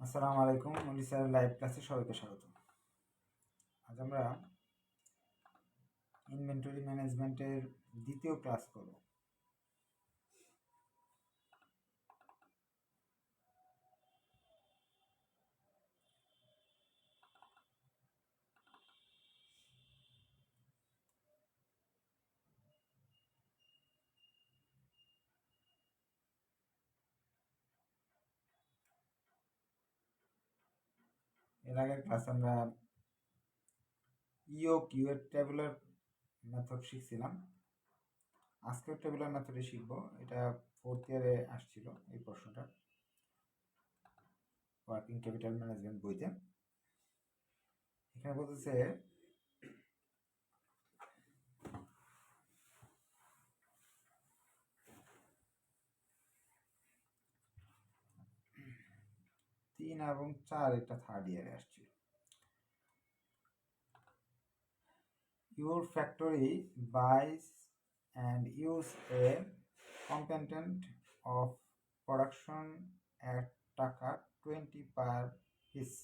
আসসালামু আলাইকুম, মনি স্যারের লাইভ ক্লাসে সবাইকে স্বাগত। আজ আমরা ইনভেন্টরি ম্যানেজমেন্টের দ্বিতীয় ক্লাস করব। এর আগের ক্লাসে আমরা ইও এর টেবুলার মেথড শিখছিলাম। আজকের টেবুলার মেথডে শিখব। এটা 4th ইয়ারে আসছিল এই প্রশ্নটা ওয়ার্কিং ক্যাপিটাল ম্যানেজমেন্ট বইতে। এখানে বলতেছে তিন এবং 4 এটা 3rd ইয়ারে আসছিল। Your factory buys and use a component of production at টাকা 20 per piece.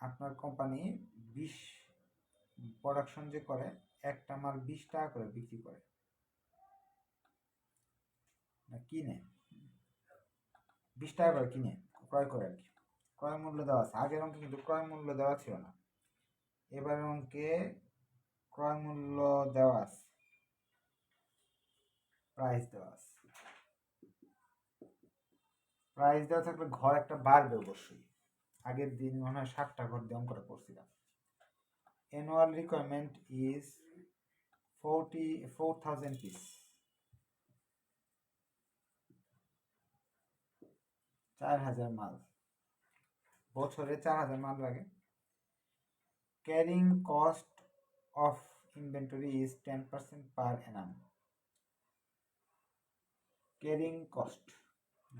আপনার কোম্পানি 20 প্রোডাকশন যে করে একটা মাল 20 টাকা করে বিক্রি করে না কিনে, 20 টাকা করে কিনে ক্রয় করে আর কি। ক্রয় মূল্য দেওয়া আছে। আগের অঙ্কে কিন্তু ক্রয় মূল্য দেওয়া ছিল না, এবারের অঙ্কে ক্রয় মূল্য দেওয়া আছে, প্রাইস দেওয়া আছে। প্রাইস দেওয়া থাকলে ঘর একটা বাড়বে অবশ্যই। আগের দিন মনে হয় 7টা ঘর দিয়ে অঙ্কটা করছিলাম। Annual requirement is 4,000 piece. 4,000 মাল, বছরে 4,000 মাল লাগে। Carrying cost of inventory is 10% per annum. Carrying cost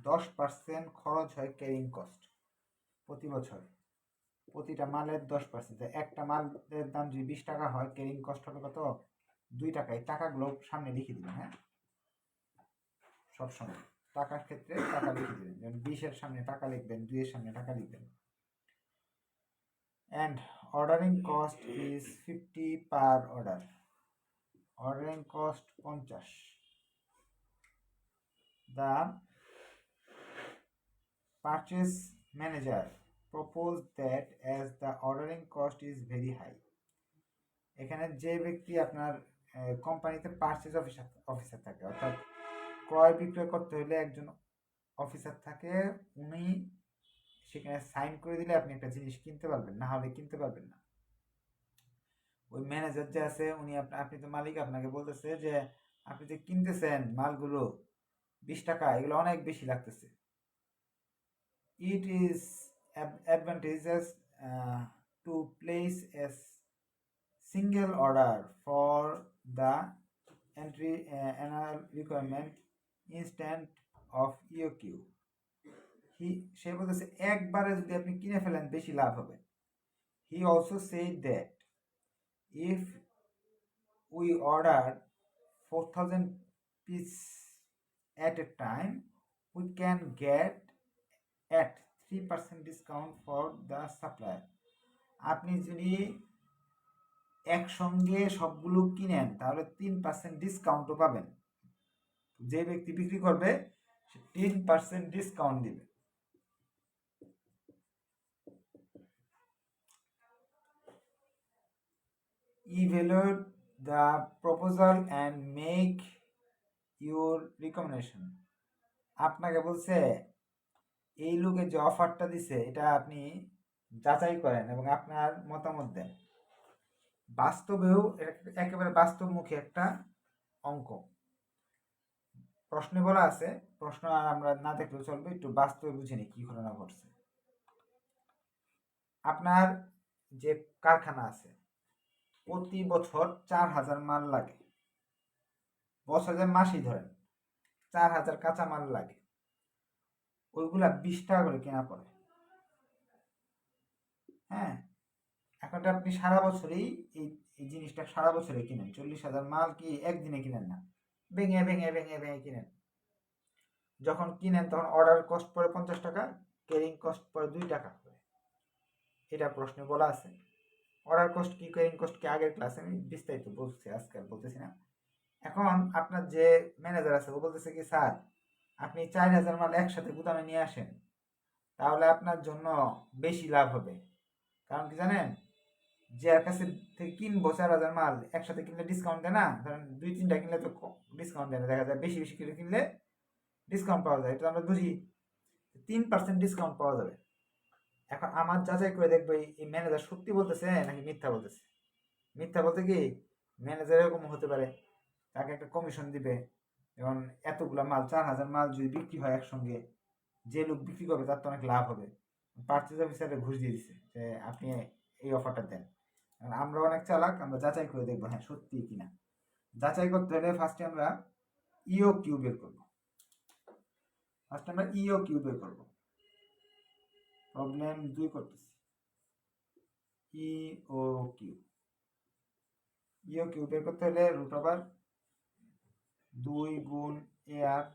10% খরচ হয় ক্যারিং কস্ট প্রতি বছর, প্রতিটা মালের 10%। একটা মালের দাম যদি 20 টাকা হয়, ক্যারিং কস্ট হবে কত? 2 টাকা। এই টাকাগুলো সামনে লিখে দিবেন। হ্যাঁ, সবসময় টাকার ক্ষেত্রে টাকা লিখে দিবেন। যেমন 20-এর সামনে টাকা লিখবেন, 2-এর সামনে টাকা লিখবেন। And ordering cost is 50 per order. Ordering cost 50. The purchase manager proposed that as the ordering cost is very high. এখানে যে ব্যক্তি আপনার কোম্পানিতে পারচেজ অফিসার থাকে, অর্থাৎ ক্রয় বিক্রয় করতে হলে একজন অফিসার থাকে, উনি সেখানে সাইন করে দিলে আপনি একটা জিনিস কিনতে পারবেন, না হলে কিনতে পারবেন না। ওই ম্যানেজার যে আছে উনি আপনি তো মালিক, আপনাকে বলতেছে যে আপনি যে কিনতেছেন মালগুলো 20 টাকা, এগুলো অনেক বেশি লাগতেছে। It is advantageous to place a single order for the annual requirement instead of EOQ. সে বলতেছে একবারে যদি আপনি কিনে ফেলেন বেশি লাভ হবে। He also said that if we order 4,000 pieces at a time, we can get at 3% discount for the supplier. আপনি যদি একসঙ্গে সবগুলো কিনেন তাহলে 3% ডিসকাউন্টও পাবেন। যে ব্যক্তি বিক্রি করবে সে 3% ডিসকাউন্ট দিবে। Evaluate the proposal and make your recommendation. আপনাকে বলছে এই লোকে যে অফারটা দিছে এটা আপনি যাচাই করেন এবং আপনার মতামত দেন। বাস্তবেও একেবারে বাস্তবমুখী একটা অঙ্ক। প্রশ্নে বলা আছে, প্রশ্ন আর আমরা না দেখলেও চলবে, একটু বাস্তবে বুঝে নিই কি ঘটনা ঘটছে। আপনার যে কারখানা আছে প্রতি বছর 4,000 মাল লাগে, বছরের মাসই ধরেন 4,000 কাঁচা মাল লাগে, ওইগুলা 20 টাকা করে কেনা পড়ে। হ্যাঁ, এখন আপনি সারা বছরই এই জিনিসটা সারা বছরে কিনেন। 40,000 মাল কি একদিনে কিনেন না, ভেঙে ভেঙে ভেঙে ভেঙে কিনেন। যখন কিনেন তখন অর্ডার কস্ট পড়ে 50 টাকা, ক্যারিং কস্ট পড়ে 2 টাকা করে। এটা প্রশ্নে বলা আছে। অর্ডার কস্ট কি ক্যারিং কস্ট কি আগের ক্লাসে আমি বিস্তারিত বলছি, আজকে আর বলতেছি না। এখন আপনার যে ম্যানেজার আছে ও বলতেছে কি স্যার আপনি 4000 মাল একসাথে গুদামে নিয়ে আসেন, তাহলে আপনার জন্য বেশি লাভ হবে। কারণ কি জানেন, যার কাছে থেকে কিনবো 4000 মাল একসাথে কিনলে ডিসকাউন্ট দেয় না, ধরেন 2-3টা কিনলে তো ডিসকাউন্ট দেয় না, দেখা যায় বেশি বেশি করে কিনলে ডিসকাউন্ট পাওয়া যায়, এটা আমরা বুঝি। 3% ডিসকাউন্ট পাওয়া যাবে। এখন আমার যাচাই করে দেখবো এই ম্যানেজার সত্যি বলতেছে নাকি মিথ্যা বলতেছে। মিথ্যা বলতে কি ম্যানেজার এরকম হতে পারে তাকে একটা কমিশন দিবে, যেমন এতগুলা মাল 4000 মাল যদি বিক্রি হয় একসঙ্গে, যে লোক বিক্রি করবে তার তো অনেক লাভ হবে। পার্চেজ অফিসারে ঘুষ দিয়ে দিছে যে আপনি এই অফারটা দেন। আমরা অনেক চালাক, আমরা যাচাই করে দেখবো হ্যাঁ সত্যি কিনা। যাচাই করতে হলে ফার্স্টে আমরা ইও কিউ বের করবো। ফার্স্টে আমরা ইও কিউ বের করবো। প্রবলেম 2 করতেছি। ইও কিউ বের করতে হলে রুট ওভার 2 গুণ এ আর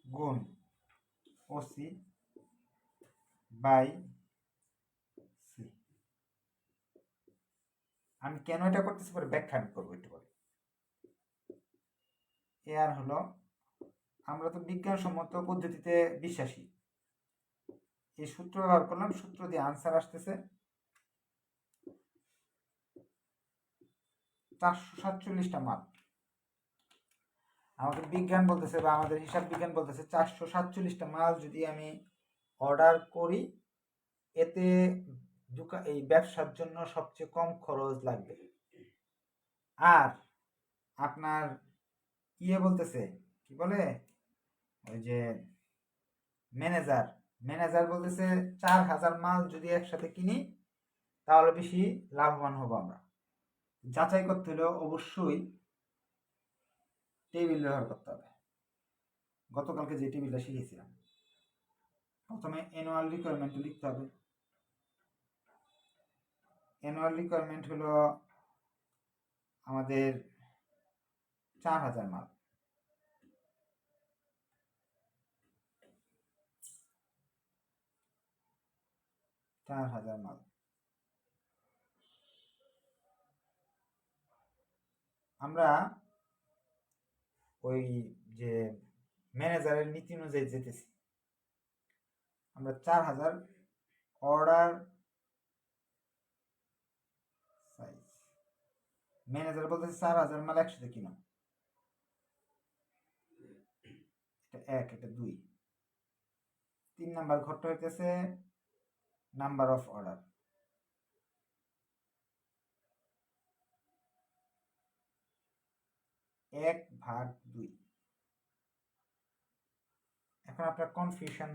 গুণ ওসি বাই সি। আমি কেন এটা করতেছি পরে ব্যাখ্যা আমি করবো একটু পরে। এ আর হলো, আমরা তো বিজ্ঞানসম্মত পদ্ধতিতে বিশ্বাসী, এই সূত্র ব্যবহার করলাম, সূত্র দিয়ে আনসার আসতেছে 447টা মাল। আমাদের বিজ্ঞান বলতেছে বা আমাদের হিসাব বিজ্ঞান বলতেছে 447টা মাল যদি আমি অর্ডার করি, এতে এই ব্যবসার জন্য সবচেয়ে কম খরচ লাগবে। আর আপনার বলতেছে কি বলে ওই যে ম্যানেজার বলতেছে 4000 মাল যদি একসাথে কিনি তাহলে বেশি লাভবান হবো আমরা। যাচাই করতে হলেও অবশ্যই টেবিল ব্যবহার করতে হবে। গতকালকে যে টেবিলটা শিখেছিলাম, প্রথমে অ্যানুয়াল রিকোয়ারমেন্ট লিখতে হবে। অ্যানুয়াল রিকোয়ারমেন্ট হলো আমাদের 4000 মাল। আমরা ওই যে ম্যানেজারের নীতি অনুযায়ী যেতেছি, আমরা 4000 অর্ডার সাইজ, ম্যানেজার বলতেছে 4000 মাল একসাথে কিনো, এটা 1, এটা 2। 3 নাম্বার ঘরটা হইতেছে নাম্বার অফ অর্ডার, 1/2। এখন আপনার কনফিউশন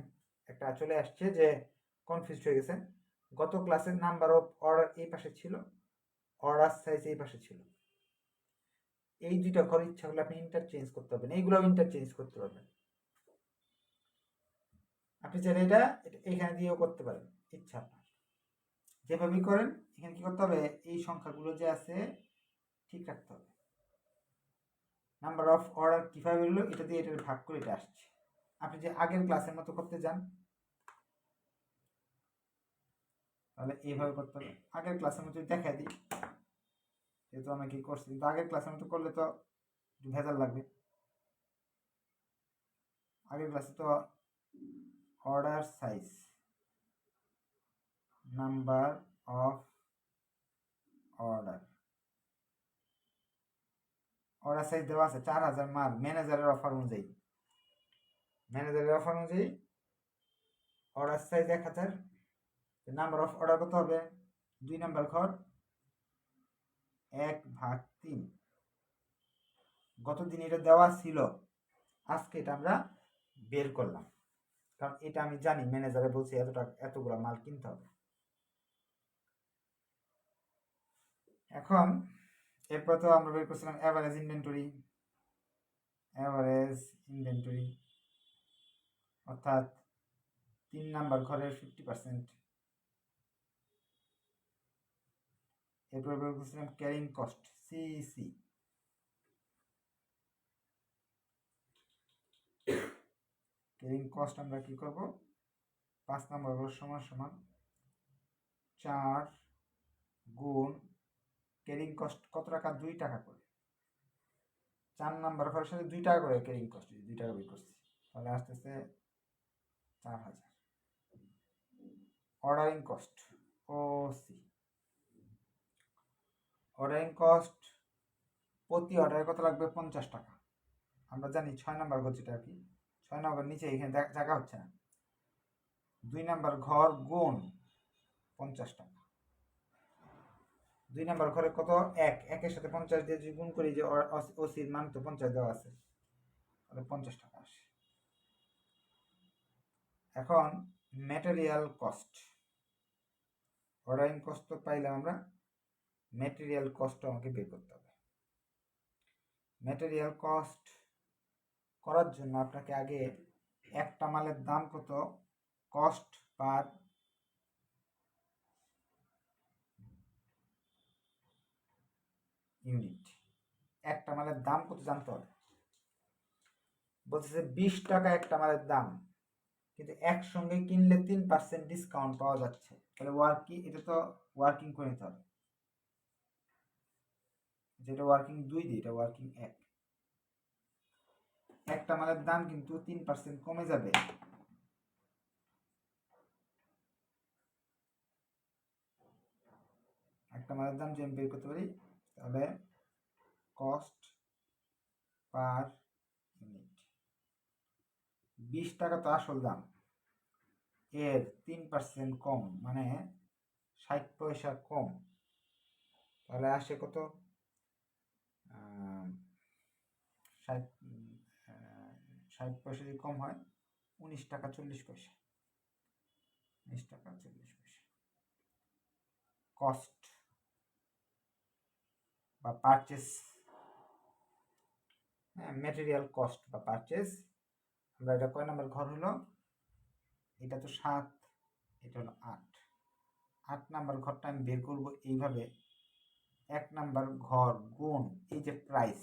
একটা চলে আসছে যে কনফিউজ হয়ে গেছে। গত ক্লাসের নাম্বার অফ অর্ডার এই পাশে ছিল, অর্ডার সাইজ এই পাশে ছিল। এই দুইটা ঘর ইচ্ছা করলে আপনি ইন্টারচেঞ্জ করতে পারবেন, এইগুলো ইন্টারচেঞ্জ করতে পারবেন। আপনি চাইলে এটা এখানে দিয়েও করতে পারেন, ইচ্ছা আপনার যেভাবেই করেন। এখানে কি করতে হবে, এই সংখ্যাগুলো যে আছে ঠিক রাখতে হবে। নাম্বার অফ অর্ডার কিভাবে হলো, এটা দিয়ে এটা ভাগ করে এটা আসছে। আপনি যে আগের ক্লাসের মতো করতে যান তাহলে এইভাবে করতে হবে। আগের ক্লাসের মতো দেখা দিই, যেহেতু আমি কি করছি, কিন্তু আগের ক্লাসের মতো করলে তো ভেজাল লাগবে। আগের ক্লাসে তো order size number of order size দেওয়া আছে 4000 মাল ম্যানেজারের অফার অনুযায়ী। Order size 1000, number of order কত হবে 2 নাম্বার ঘর 1/3। গতদিন এটা দেওয়া ছিল, আজকে এটা আমরা বের করলাম, কারণ এটা আমি জানি ম্যানেজারে বলছে এতগুলো মাল কিনতে হবে। এখন এরপর তো আমরা বের করছিলাম অ্যাভারেজ ইনভেন্টরি, অর্থাৎ 3 নাম্বার ঘরের 50%। এরপর বের করছিলাম carrying cost CC, carrying cost আমরা কি করব, 5 নম্বর ঘর সমান সমান 4 গুণ ক্যারিং কস্ট কত টাকা, 2 টাকা করে। 4 নাম্বার ঘরের সাথে 2 টাকা করে ক্যারিং কস্ট, 2 টাকা বের করছি, তাহলে আসতেছে 4000। Ordering cost OC, ordering cost প্রতি অর্ডারে কত লাগবে, 50 টাকা। আমরা জানি 6 নাম্বার ঘর যেটা কি, 6 নাম্বার নিচে এখানে জায়গা হচ্ছে না, 2 নাম্বার ঘর গুণ 50 টাকা। 2 নাম্বার ঘরে কত, 1, 1 এর সাথে 50 দিয়ে যদি গুণ করি, যে ওসির মান তো 50 দেওয়া আছে, তাহলে 50 টাকা আসে। এখন ম্যাটেরিয়াল কস্ট, অর্ডারিং কস্ট তো পাইলাম আমরা, ম্যাটেরিয়াল কস্ট আমাকে বের করতে হবে। ম্যাটেরিয়াল কস্ট করার জন্য আপনাকে আগে একটা মালের দাম কত, কস্ট পার ইউনিট, একটা মালের দাম কত জানতে হবে। বলতেছে 20 টাকা একটা মালের দাম, কিন্তু একসঙ্গে কিনলে 3% ডিসকাউন্ট পাওয়া যাচ্ছে, তাহলে ওয়ার্কিং, এটা তো ওয়ার্কিং করে নিতে হবে, যেটা ওয়ার্কিং 2 দিয়ে এটা ওয়ার্কিং 1। একটা মালের দাম কিন্তু 3% কমে যাবে, একটা মালের দাম যদি আমি বের করতে পারি, তাহলে কস্ট পার ইউনিট 20 টাকা তো আসল দাম, এর 3% কম মানে 60 পয়সা কম, তাহলে আসে কত, 60 পয়সা যদি কম হয়, 19 টাকা 40 পয়সা, 19 টাকা 40 পয়সা। কস্ট বা পারচেস, ম্যাটেরিয়াল কস্ট বা পারচেস, আমরা এটা কয় নাম্বার ঘর হলো, এটা তো 7, এটা হলো 8, 8 নাম্বার ঘরটা আমি বের করব এইভাবে, 1 নাম্বার ঘর গুণ এই যে প্রাইস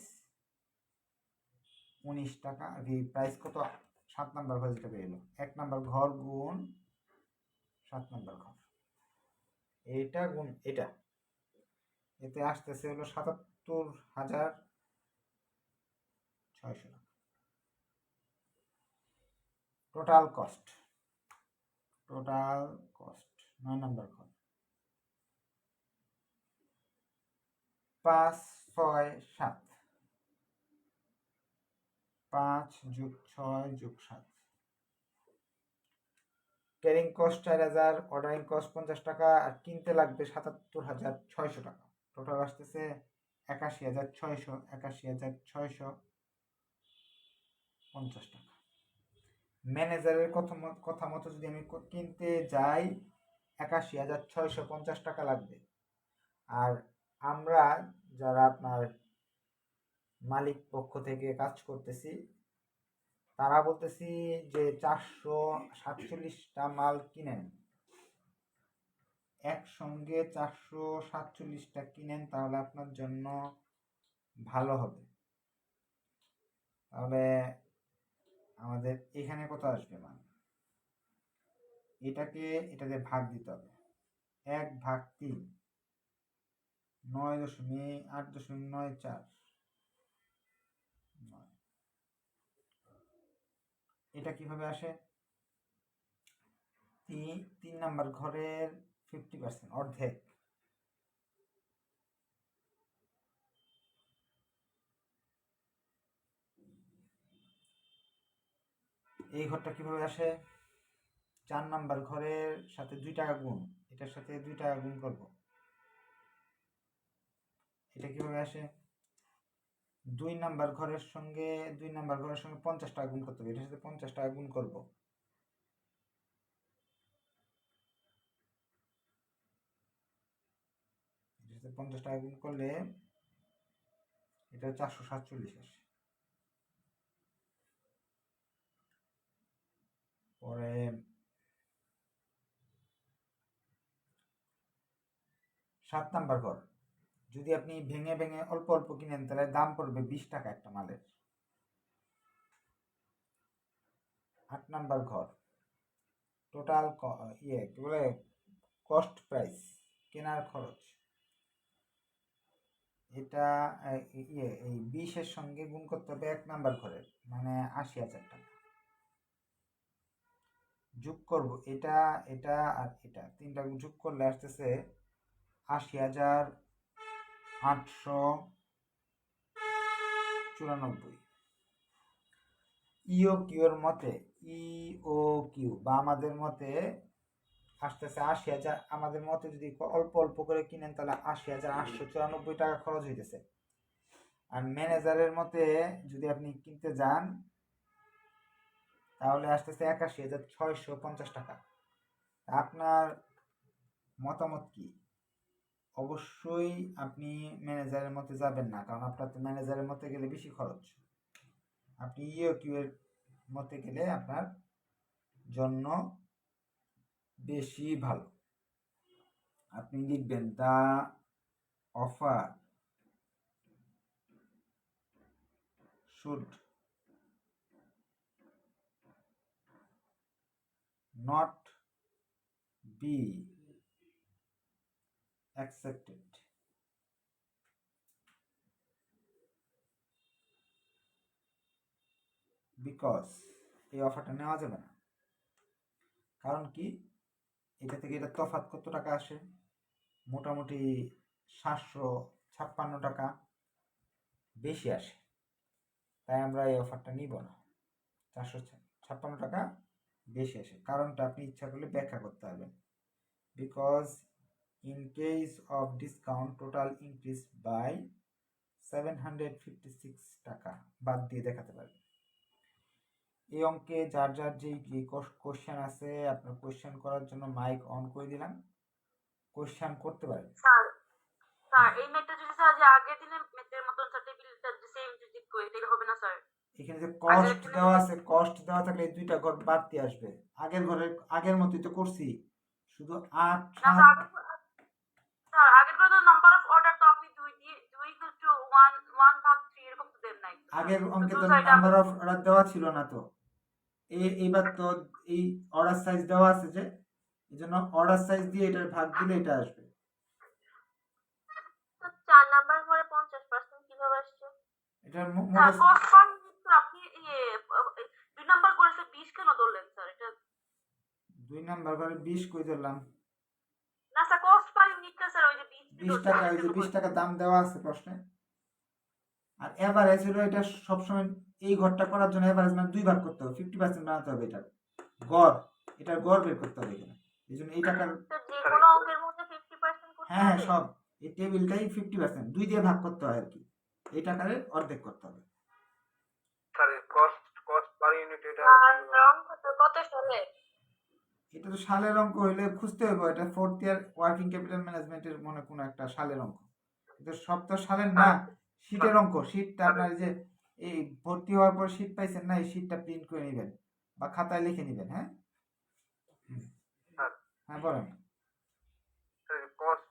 19 টাকা, এই প্রাইস কত, 7 নাম্বার ঘর যেটা বেরোলো, 1 নাম্বার ঘর গুণ 7 নাম্বার ঘর, এইটা গুণ এটা, এতে আসতেছে হলো 77,600 টাকা। টোটাল কস্ট, 9 নাম্বার ঘর 5, 6, 7, 5 + 6 + 7, ক্যারিং কস্ট 4000, অর্ডারিং কস্ট 50 টাকা, আর কিনতে লাগবে 77,600 টাকা, টোটাল আসতেছে 81,600, 81,650 টাকা। ম্যানেজারের কথা মতো যদি আমি কিনতে যাই, 81,650 টাকা লাগবে, আর আমরা যারা আপনার মালিক পক্ষ থেকে কাজ করতেছি, তারা বলতেছি যে 447টা মাল কিনেন, একসঙ্গে 447টা কিনেন, তাহলে আপনার জন্য ভালো হবে। তাহলে আমাদের এখানে কত আসবে মান, এটাকে এটাতে ভাগ দিতে হবে, 1/3, 9.8.94, এটা কিভাবে আসে, 3 নাম্বার ঘরের 50%, অর্ধেক, এই ঘরটা কিভাবে আসে, 4 নাম্বার ঘরের সাথে 2 টাকা গুণ, এটার সাথে 2 টাকা গুণ করব, এটা কিভাবে আসে, 2 নাম্বার ঘরের সঙ্গে 50 টাকা গুণ করতে হবে, এটার সাথে 50 টাকা গুণ করব, এটার সাথে 50 টাকা গুণ করলে এটা 447 আসে। পরে 7 নাম্বার ঘর, যদি আপনি ভেঙে ভেঙে অল্প অল্প কিনেন, তাহলে দাম পড়বে 20 টাকা একটা মালের। 8 নাম্বার ঘর, টোটাল কি বলে কস্ট প্রাইস, কেনার খরচ, এটা এই 20-এর সঙ্গে গুণ করতে হবে 1 নাম্বার ঘরের, মানে 80,000 টাকা। যোগ করব এটা এটা আর এটা, তিনটা যোগ করলে আসতেছে 80,894। ইও কিউর মতে, ইও কিউ বা আমাদের মতে আসতেছে 80,000। আমাদের মতে যদি অল্প অল্প করে কিনেন তাহলে 80,894 টাকা খরচ হইতেছে। আর ম্যানেজারের মতে যদি আপনি কিনতে যান তাহলে আসতেছে 81,650 টাকা। আপনার মতামত কি? অবশ্যই আপনি ম্যানেজারের মতে যাবেন না, কারণ আপনার তো ম্যানেজারের মতে গেলে বেশি খরচ। আপনি ইও কিউ এর মতে গেলে আপনার জন্য বেশি ভালো। আপনি লিখবেন দা offer should not be accepted because এই অফারটা নেওয়া যাবে না। কারণ কি, এটা থেকে এটা তফাৎ কত টাকা আসে? মোটামুটি 756 টাকা বেশি আসে, তাই আমরা এই অফারটা নিব না। 456 টাকা বেশি আসে। কারণটা আপনি ইচ্ছা করলে ব্যাখ্যা করতে পারবেন। Because in case of discount total increase by 756 টাকা বাদ দিয়ে দেখাতে পারবেন। এই অঙ্কে যার যার যে কোশ্চেন আছে, আপনার কোশ্চেন করার জন্য মাইক অন করে দিলাম, কোশ্চেন করতে পারেন। স্যার এই ম্যাথটা যদি স্যার যে আগের দিনের ম্যাথের মতন স্যার টেবিলটা সেম যদি করি তাহলে হবে না স্যার? এখানে যে কস্ট দেওয়া আছে, কস্ট দেওয়া থাকলে এই দুইটা ঘর বাড়তি আসবে। আগের মতই তো করছি, শুধু 8 স্যার আগের করে তো নাম্বার অফ অর্ডার তো আপনি 2 দিয়ে 2 টু 1 ভাগ 3 এরকম তো দেন নাই। আগের অঙ্কে তো নাম্বার অফ অর্ডার দেওয়া ছিল না তো। এইবার তো এই অর্ডার সাইজ দেওয়া আছে, যে এজন্য অর্ডার সাইজ দিয়ে এটার ভাগ দিলে এটা আসবে। তো 4 নাম্বার ঘরে 50% কিভাবে আসছে? এটার স্যার কস্ট পার ইউনিট আপনি 2 নাম্বার ঘরে 20 কেন ধরলেন স্যার? এটা 2 নাম্বার ঘরে 20 কই ধরলাম? না স্যার কস্ট পার ইউনিটটা স্যার ওই যে 20 টাকা, ওই যে 20 টাকা দাম দেওয়া আছে প্রশ্নে। আর এভারেজ হলো এটা সবসময় এই ঘরটা করার জন্য এভারেজ মানে 2 ভাগ করতে হবে, 50% বানাতে হবে। এটার গড় বের করতে হবে এখানে। এইজন্য এই টাকার যে কোনো অঙ্কের মধ্যে 50% করতে হবে। হ্যাঁ সব এই টেবিলটাই 50%, 2 দিয়ে ভাগ করতে হয় আর কি। এই টাকার অর্ধেক করতে হবে। স্যার কস্ট পার ইউনিট এটা কত সালে? এটা তো সালের অঙ্ক হইলে খুঁজতে হবে, এটা 4th ইয়ার ওয়ার্কিং ক্যাপিটাল ম্যানেজমেন্টের মনে কোনো একটা সালের অঙ্ক। কিন্তু সব তো সালের না, শীটের অঙ্ক। শীটটা আপনার যে এই ভর্তি হওয়ার পর শীট পাইছেন না, এই শীটটা প্রিন্ট করে নেবেন বা খাতায় লিখে নেবেন। হ্যাঁ হ্যাঁ বলেন। কস্ট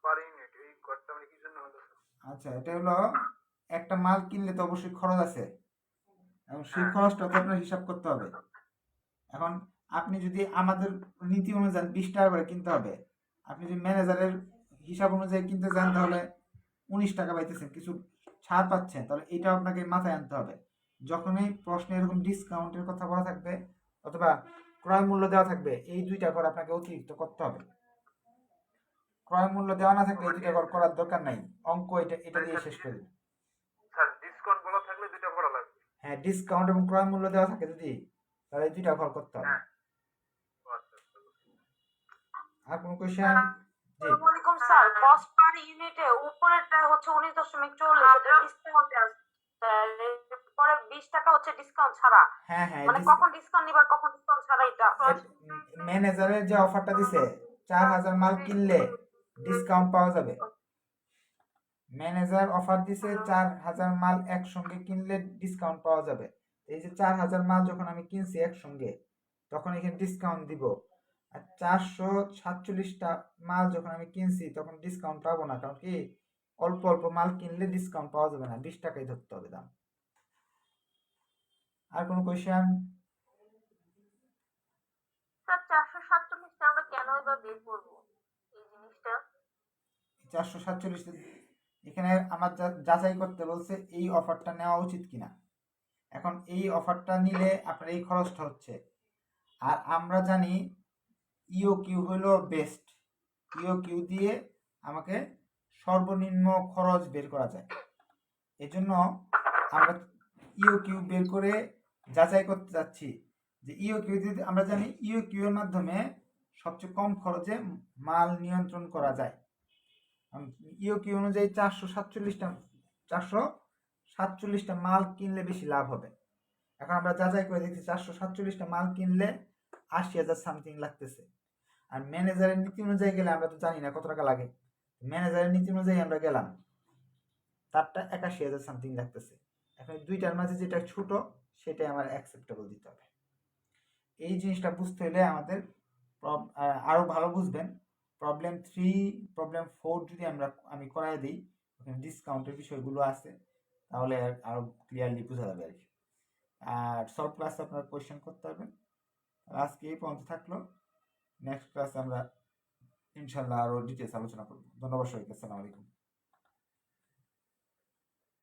পার ইউনিট এই কোডটা মানে কি জন্য হলো? আচ্ছা, এটা হলো একটা মাল কিনলে তো অবশ্যই খরচ আছে, এবং সেই খরচটা তো আপনার হিসাব করতে হবে। এখন আপনি যদি আমাদের নীতি অনুযায়ী 20 টাকা করে কিনতে হবে, আপনি যদি ম্যানেজারের হিসাব অনুযায়ী কিনতে যান তাহলে 19 টাকা পাইতেছেন, কিছু ছাড় পাচ্ছেন, তাহলে এটা আপনাকে মাথায় আনতে হবে। যখনই প্রশ্নে এরকম ডিসকাউন্টের কথা বলা থাকবে অথবা ক্রয় মূল্য দেওয়া থাকবে, এই দুইটা কর আপনাকে অতিরিক্ত করতে হবে। ক্রয় মূল্য দেওয়া না থাকলে এই দুইটা কর করার দরকার নাই, অঙ্ক এটা দিয়ে শেষ করে দিন। স্যার ডিসকাউন্ট বলা থাকলে দুটো করা লাগবে। হ্যাঁ, ডিসকাউন্ট এবং ক্রয় মূল্য দেওয়া থাকে যদি, তাহলে এই দুইটা কর করতে হবে। আর কোনো কোশ্চেন? জি ওয়ালাইকুম স্যার, কস্ট পার ইউনিটে উপরেরটা হচ্ছে 19.40, এটা ডিসকাউন্টে আছে স্যার, পরে 20 টাকা হচ্ছে ডিসকাউন্ট ছাড়া। হ্যাঁ হ্যাঁ, মানে কখন ডিসকাউন্ট নিবার কখন ডিসকাউন্ট ছাড়া এটা ম্যানেজারের যে অফারটা দিছে 4000 মাল কিনলে ডিসকাউন্ট পাওয়া যাবে। ম্যানেজার অফার দিছে 4000 মাল একসঙ্গে কিনলে ডিসকাউন্ট পাওয়া যাবে। এই যে 4000 মাল যখন আমি কিনছি একসঙ্গে, তখন এখানে ডিসকাউন্ট দিব। আর 447টা মাল যখন আমি কিনছি তখন ডিসকাউন্ট পাবো না, কারণ কি অল্প অল্প মাল কিনলে ডিসকাউন্ট পাওয়া যাবে না, 20 টাকাই ধরতে হবে দাম। আর কোনো কোয়েশ্চেন? কেনই বা বের করবো এই জিনিসটা? 447 এখানে আমার যাচাই করতে বলছে এই অফারটা নেওয়া উচিত কিনা। এখন এই অফারটা নিলে আপনার এই খরচটা হচ্ছে, আর আমরা জানি ইওকিউ হলো বেস্ট। ইওকিউ দিয়ে আমাকে সর্বনিম্ন খরচ বের করা যায়। এজন্য আমরা ইওকিউ বের করে যাচাই করতে যাচ্ছি যে ইওকিউ দিয়ে আমরা জানি ইওকিউ এর মাধ্যমে সবচেয়ে কম খরচে মাল নিয়ন্ত্রণ করা যায়। ইওকিউ অনুযায়ী 447টা মাল কিনলে বেশি লাভ হবে। এখন আমরা যাচাই করে দেখছি 447টা মাল কিনলে 80,000 সামথিং লাগতেছে। আর ম্যানেজারের নীতি অনুযায়ী গেলে আমরা তো জানি না কত টাকা লাগে, ম্যানেজারের নীতি অনুযায়ী আমরা গেলাম, তারটা 81,000 সামথিং লাগতেছে। এখন দুইটার মাঝে যেটা ছোট সেটাই আমার অ্যাকসেপ্টেবল দিতে হবে। এই জিনিসটা বুঝতে হলে আমাদের আরো ভালো বুঝবেন প্রবলেম 3 প্রবলেম 4 যদি আমি করাই দিই, ওখানে ডিসকাউন্টের বিষয়গুলো আছে, তাহলে আরো ক্লিয়ারলি বোঝা যাবে আর কি। আর সব ক্লাসে আপনারা কোয়েশ্চেন করতে পারবেন। আজকে এই পর্যন্ত থাকলো, নেক্সট ক্লাসে আমরা ইনশাল্লাহ আরো ডিটেলস আলোচনা করবো। ধন্যবাদ সবাইকে, আসসালামু আলাইকুম।